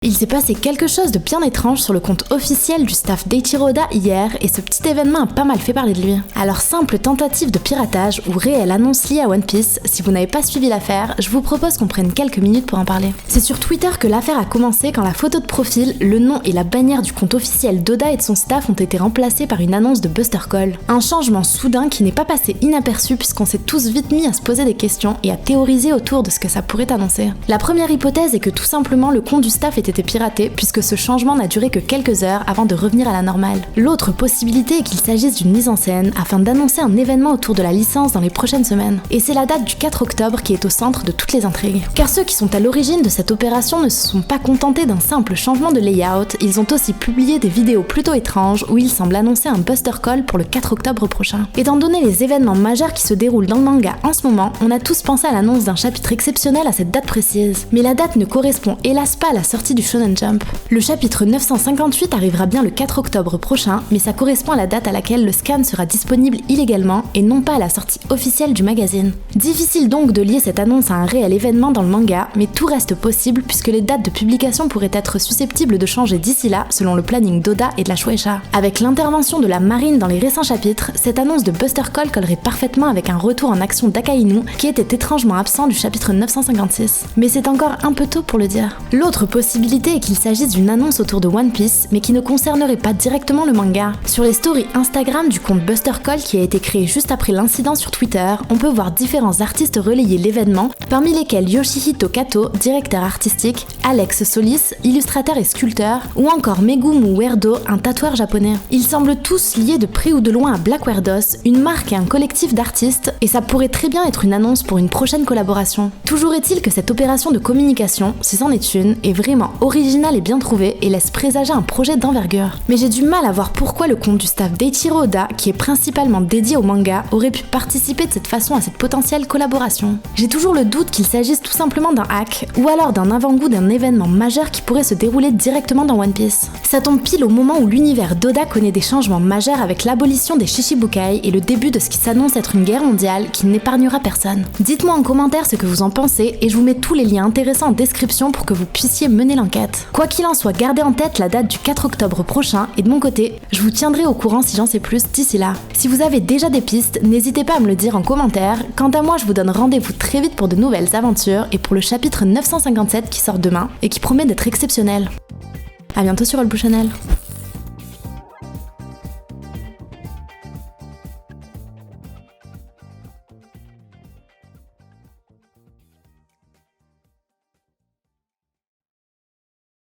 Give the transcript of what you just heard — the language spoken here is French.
Il s'est passé quelque chose de bien étrange sur le compte officiel du staff d'Eiichiro Oda hier, et ce petit événement a pas mal fait parler de lui. Alors simple tentative de piratage ou réelle annonce liée à One Piece, si vous n'avez pas suivi l'affaire, je vous propose qu'on prenne quelques minutes pour en parler. C'est sur Twitter que l'affaire a commencé quand la photo de profil, le nom et la bannière du compte officiel d'Oda et de son staff ont été remplacés par une annonce de Buster Call. Un changement soudain qui n'est pas passé inaperçu puisqu'on s'est tous vite mis à se poser des questions et à théoriser autour de ce que ça pourrait annoncer. La première hypothèse est que tout simplement le compte du staff était piraté puisque ce changement n'a duré que quelques heures avant de revenir à la normale. L'autre possibilité est qu'il s'agisse d'une mise en scène afin d'annoncer un événement autour de la licence dans les prochaines semaines. Et c'est la date du 4 octobre qui est au centre de toutes les intrigues. Car ceux qui sont à l'origine de cette opération ne se sont pas contentés d'un simple changement de layout, ils ont aussi publié des vidéos plutôt étranges où ils semblent annoncer un Buster Call pour le 4 octobre prochain. Étant donné les événements majeurs qui se déroulent dans le manga en ce moment, on a tous pensé à l'annonce d'un chapitre exceptionnel à cette date précise. Mais la date ne correspond hélas pas à la sortie du Shonen Jump. Le chapitre 958 arrivera bien le 4 octobre prochain, mais ça correspond à la date à laquelle le scan sera disponible illégalement et non pas à la sortie officielle du magazine. Difficile donc de lier cette annonce à un réel événement dans le manga, mais tout reste possible puisque les dates de publication pourraient être susceptibles de changer d'ici là selon le planning d'Oda et de la Shueisha. Avec l'intervention de la marine dans les récents chapitres, cette annonce de Buster Call collerait parfaitement avec un retour en action d'Akainu qui était étrangement absent du chapitre 956. Mais c'est encore un peu tôt pour le dire. L'autre possibilité est qu'il s'agisse d'une annonce autour de One Piece, mais qui ne concernerait pas directement le manga. Sur les stories Instagram du compte Buster Call qui a été créé juste après l'incident sur Twitter, on peut voir différents artistes relayer l'événement, parmi lesquels Yoshihito Kato, directeur artistique, Alex Solis, illustrateur et sculpteur, ou encore Megumu Uerdo, un tatoueur japonais. Ils semblent tous liés de près ou de loin à Black Weirdos, une marque et un collectif d'artistes, et ça pourrait très bien être une annonce pour une prochaine collaboration. Toujours est-il que cette opération de communication, si c'en est une, est vraiment originale et bien trouvée et laisse présager un projet d'envergure. Mais j'ai du mal à voir pourquoi le compte du staff d'Eiichiro Oda, qui est principalement dédié au manga, aurait pu participer de cette façon à cette potentielle collaboration. J'ai toujours le doute qu'il s'agisse tout simplement d'un hack, ou alors d'un avant-goût d'un événement majeur qui pourrait se dérouler directement dans One Piece. Ça tombe pile au moment où l'univers d'Oda connaît des changements majeurs avec l'abolition des Shichibukai et le début de ce qui s'annonce être une guerre mondiale qui n'épargnera personne. Dites-moi en commentaire ce que vous en pensez et je vous mets tous les liens intéressants en description pour que vous puissiez mener l'enquête. Quoi qu'il en soit, gardez en tête la date du 4 octobre prochain et de mon côté, je vous tiendrai au courant si j'en sais plus d'ici là. Si vous avez déjà des pistes, n'hésitez pas à me le dire en commentaire. Quant à moi, je vous donne rendez-vous très vite pour de nouvelles aventures et pour le chapitre 957 qui sort demain et qui promet d'être exceptionnel. A bientôt sur All Blue Channel.